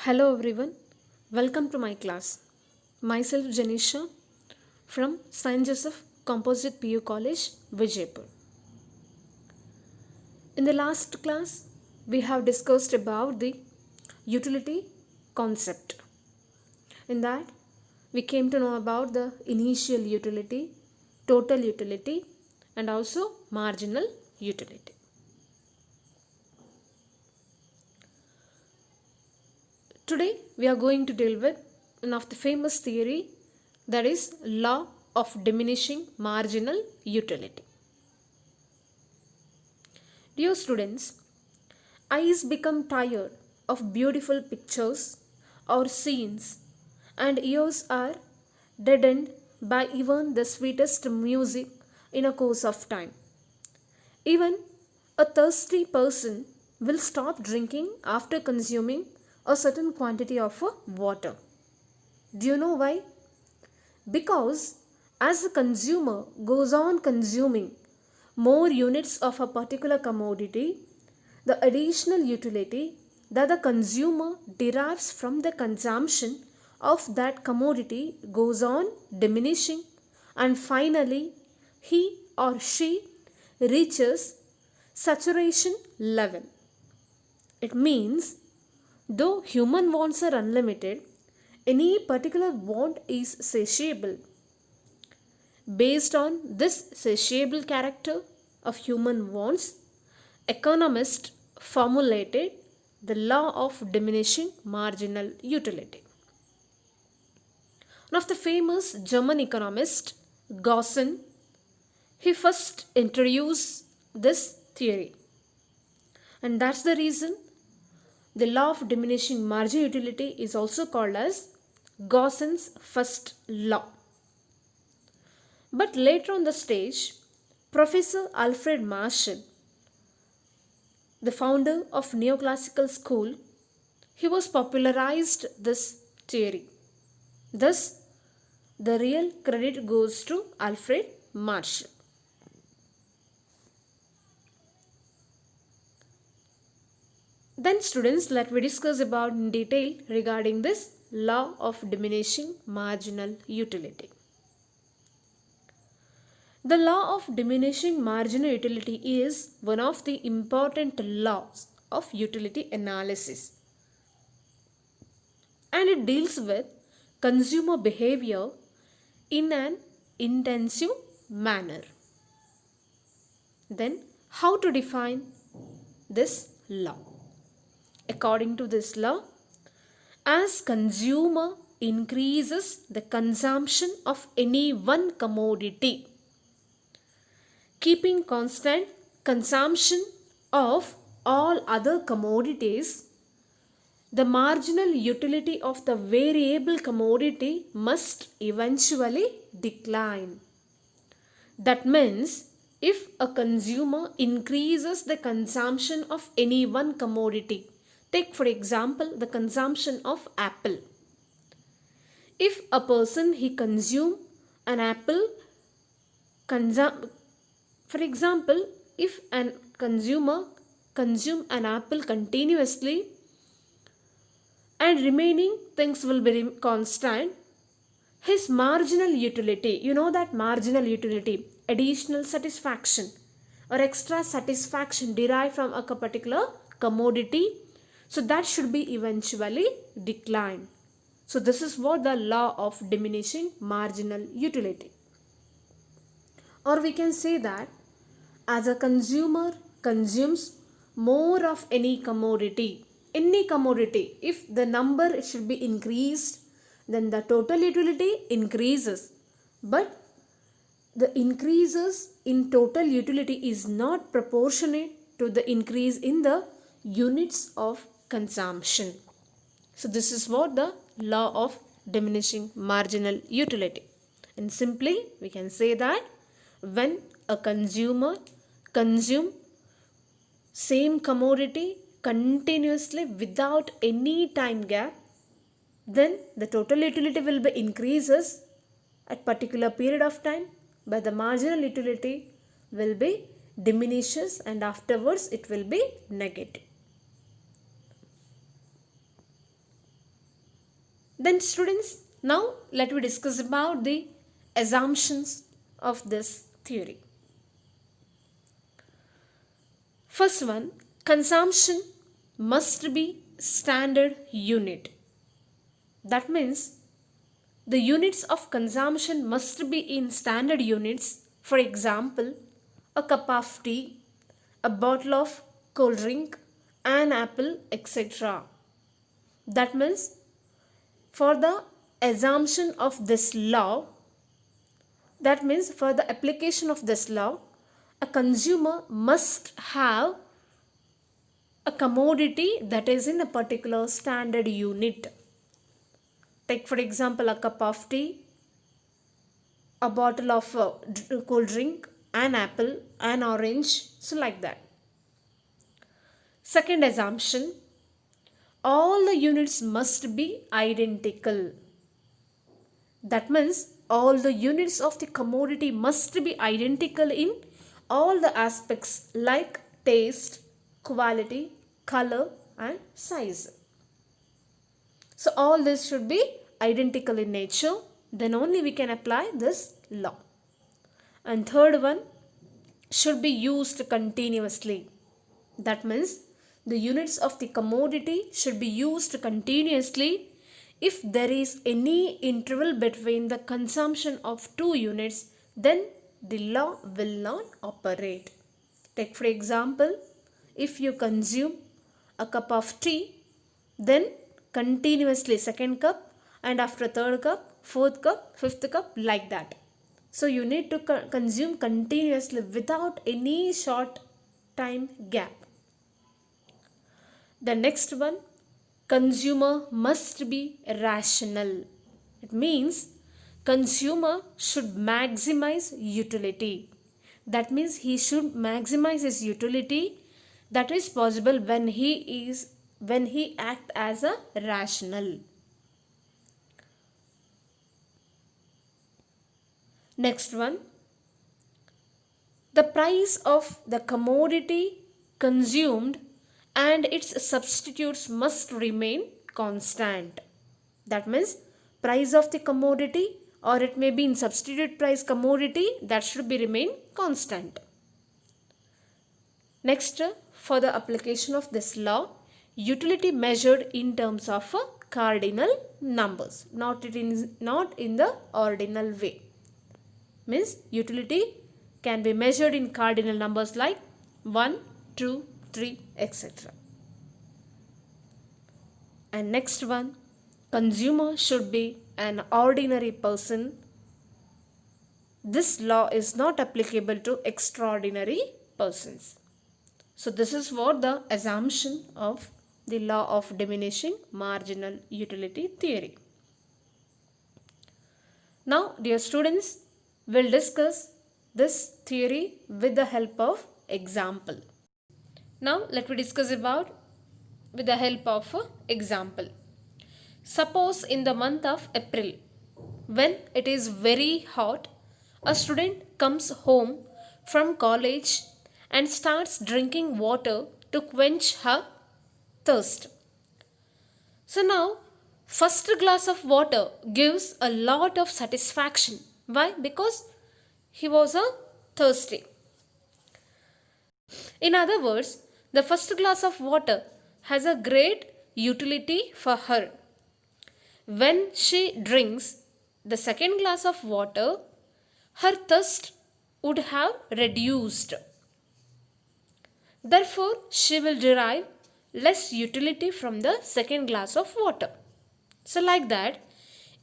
Hello everyone, welcome to my class. Myself Janisha from St. Joseph Composite PU College, Vijaypur. In the last class, we have discussed about the utility concept. In that, we came to know about the initial utility, total utility, and also marginal utility. Today we are going to deal with one of the famous theory, that is law of diminishing marginal utility. Dear students, eyes become tired of beautiful pictures or scenes, and ears are deadened by even the sweetest music in a course of time. Even a thirsty person will stop drinking after consuming a certain quantity of water. Do you know why? Because as the consumer goes on consuming more units of a particular commodity, the additional utility that the consumer derives from the consumption of that commodity goes on diminishing, and finally he or she reaches saturation level. It means though human wants are unlimited, any particular want is satiable. Based on this satiable character of human wants, economists formulated the law of diminishing marginal utility. One of the famous German economist, Gaussen, he first introduced this theory. And that's the reason the law of diminishing marginal utility is also called as Gaussen's first law. But later on the stage, Professor Alfred Marshall, the founder of neoclassical school, he was popularized this theory. Thus, the real credit goes to Alfred Marshall. Then students, let me discuss about in detail regarding this law of diminishing marginal utility. The law of diminishing marginal utility is one of the important laws of utility analysis, and it deals with consumer behavior in an intensive manner. Then, how to define this law? According to this law, as consumer increases the consumption of any one commodity, keeping constant consumption of all other commodities, the marginal utility of the variable commodity must eventually decline. That means if a consumer increases the consumption of any one commodity, take for example the consumption of apple. If a person he consume an apple, for example, if an consumer consume an apple continuously and remaining things will be constant, his marginal utility, you know that marginal utility, additional satisfaction or extra satisfaction derived from a particular commodity, so that should be eventually declined. So this is what the law of diminishing marginal utility. Or we can say that as a consumer consumes more of any commodity, if the number should be increased, then the total utility increases. But the increases in total utility is not proportionate to the increase in the units of consumption. So this is what the law of diminishing marginal utility. And simply we can say that when a consumer consume same commodity continuously without any time gap, then the total utility will be increases at particular period of time, but the marginal utility will be diminishes and afterwards it will be negative. Then students, now let me discuss about the assumptions of this theory. First one, consumption must be standard unit. That means the units of consumption must be in standard units. For example, a cup of tea, a bottle of cold drink, an apple, etc. That means for the assumption of this law, that means for the application of this law, a consumer must have a commodity that is in a particular standard unit. Take for example a cup of tea, a bottle of cold drink, an apple, an orange, so like that. Second assumption, all the units must be identical. That means all the units of the commodity must be identical in all the aspects like taste, quality, color and size. So all this should be identical in nature, then only we can apply this law. And third one, should be used continuously. That means the units of the commodity should be used continuously. If there is any interval between the consumption of two units, then the law will not operate. Take for example, if you consume a cup of tea, then continuously second cup, and after third cup, fourth cup, fifth cup, like that. So you need to consume continuously without any short time gap. The next one, consumer must be rational. It means consumer should maximize utility. That means he should maximize his utility. That is possible when he acts as a rational. Next one, the price of the commodity consumed and its substitutes must remain constant. That means price of the commodity, or it may be in substitute price commodity, that should be remain constant. Next, for the application of this law, utility measured in terms of cardinal numbers, not in the ordinal way. Means utility can be measured in cardinal numbers like 1, 2, 3, etc. And next one, consumer should be an ordinary person. This law is not applicable to extraordinary persons. So this is what the assumption of the law of diminishing marginal utility theory. Now dear students, we'll discuss this theory with the help of example. Now let me discuss about with the help of example. Suppose in the month of April, when it is very hot, a student comes home from college and starts drinking water to quench her thirst. So now first glass of water gives a lot of satisfaction. Why? Because he was thirsty. In other words, the first glass of water has a great utility for her. When she drinks the second glass of water, her thirst would have reduced. Therefore, she will derive less utility from the second glass of water. So like that,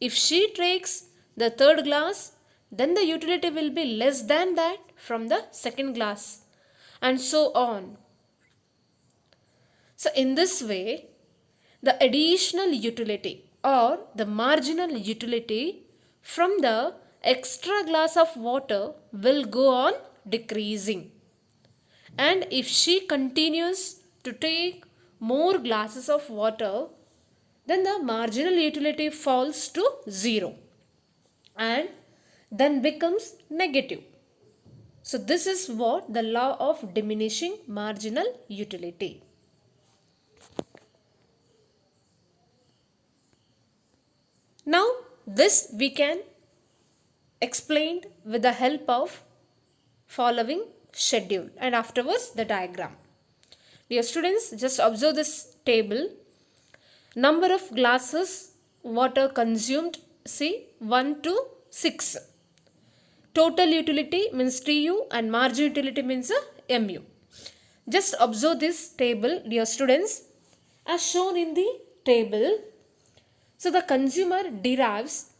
if she takes the third glass, then the utility will be less than that from the second glass, and so on. So in this way, the additional utility or the marginal utility from the extra glass of water will go on decreasing. And if she continues to take more glasses of water, then the marginal utility falls to 0 and then becomes negative. So this is what the law of diminishing marginal utility. Now this we can explain with the help of following schedule and afterwards the diagram. Dear students, just observe this table. Number of glasses water consumed, see 1 to 6. Total utility means TU and marginal utility means MU. Just observe this table, dear students. As shown in the table, so the consumer derives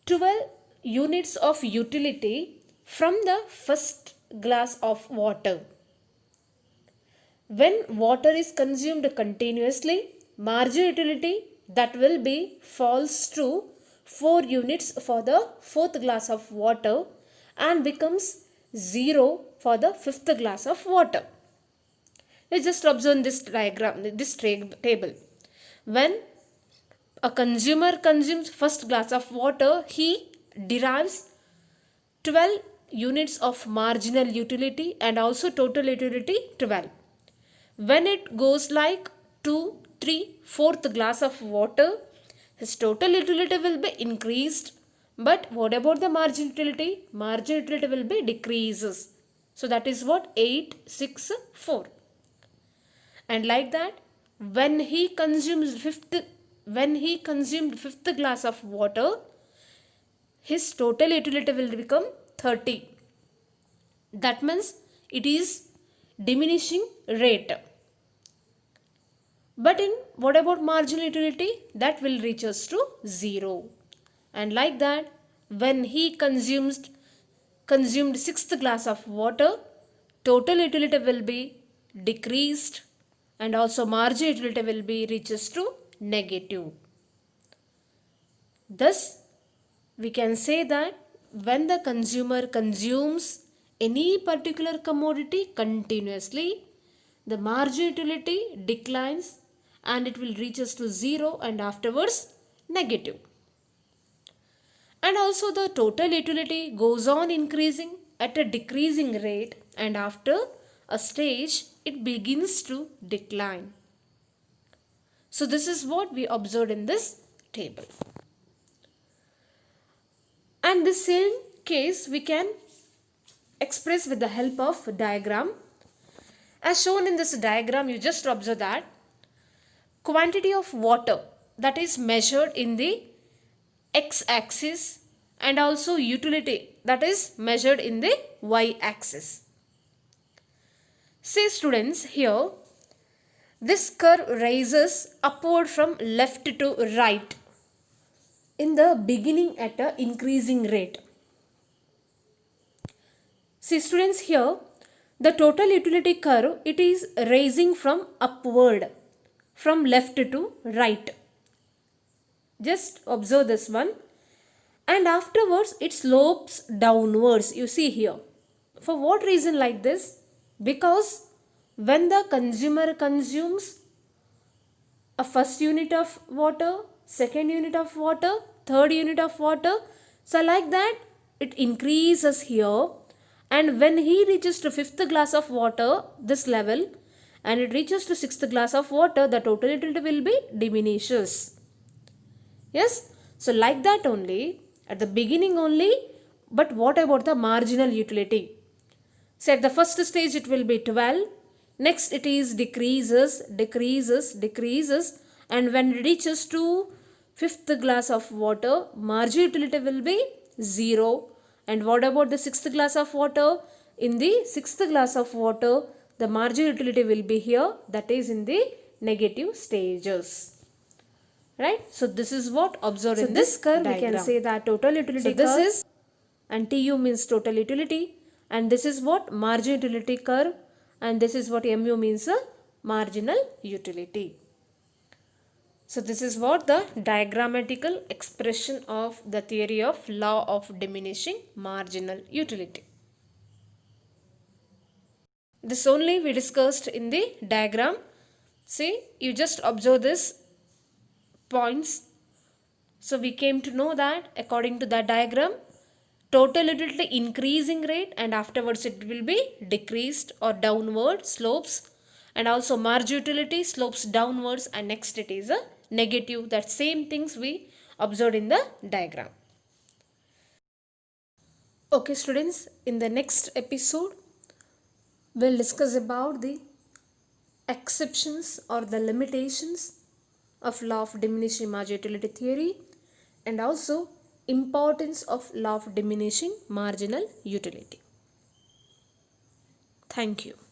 12 units of utility from the first glass of water. When water is consumed continuously, marginal utility that will be falls to 4 units for the fourth glass of water and becomes 0 for the fifth glass of water. Let's just observe this diagram, this table. When a consumer consumes first glass of water, he derives 12 units of marginal utility and also total utility 12. When it goes like 2, 3, 4th glass of water, his total utility will be increased. But what about the marginal utility? Marginal utility will be decreases. So that is what 8, 6, 4. And like that, when he consumed fifth glass of water, his total utility will become 30. That means it is diminishing rate. But in what about marginal utility? That will reach us to 0. And like that, when he consumed sixth glass of water, total utility will be decreased and also marginal utility will be reaches to negative. Thus, we can say that when the consumer consumes any particular commodity continuously, the marginal utility declines and it will reach us to 0 and afterwards negative. And also the total utility goes on increasing at a decreasing rate and after a stage it begins to decline. So this is what we observed in this table. And the same case we can express with the help of diagram. As shown in this diagram, you just observe that quantity of water that is measured in the x-axis and also utility that is measured in the y-axis. See students, here this curve rises upward from left to right in the beginning at a increasing rate. See students, here the total utility curve, it is rising from upward from left to right. Just observe this one. And afterwards it slopes downwards, you see here. For what reason like this? Because when the consumer consumes a first unit of water, second unit of water, third unit of water, so like that it increases here, and when he reaches to fifth glass of water, this level, and it reaches to sixth glass of water, the total utility will be diminishes. Yes, so like that only, at the beginning only, but what about the marginal utility? So at the first stage it will be 12, next it is decreases, and when it reaches to fifth glass of water, marginal utility will be 0. And what about the sixth glass of water? In the sixth glass of water, the marginal utility will be here, that is in the negative stages. Right? So this is what observed in this curve diagram. We can say that total utility curve. This is, and TU means total utility, and this is what marginal utility curve, and this is what MU means marginal utility. So this is what the diagrammatical expression of the theory of law of diminishing marginal utility. This only we discussed in the diagram. See, you just observe this points. So we came to know that according to that diagram, total utility increasing rate and afterwards it will be decreased or downward slopes, and also marginal utility slopes downwards and next it is a negative. That same things we observed in the diagram. Okay students, in the next episode we'll discuss about the exceptions or the limitations of law of diminishing marginality theory, and also importance of law of diminishing marginal utility. Thank you.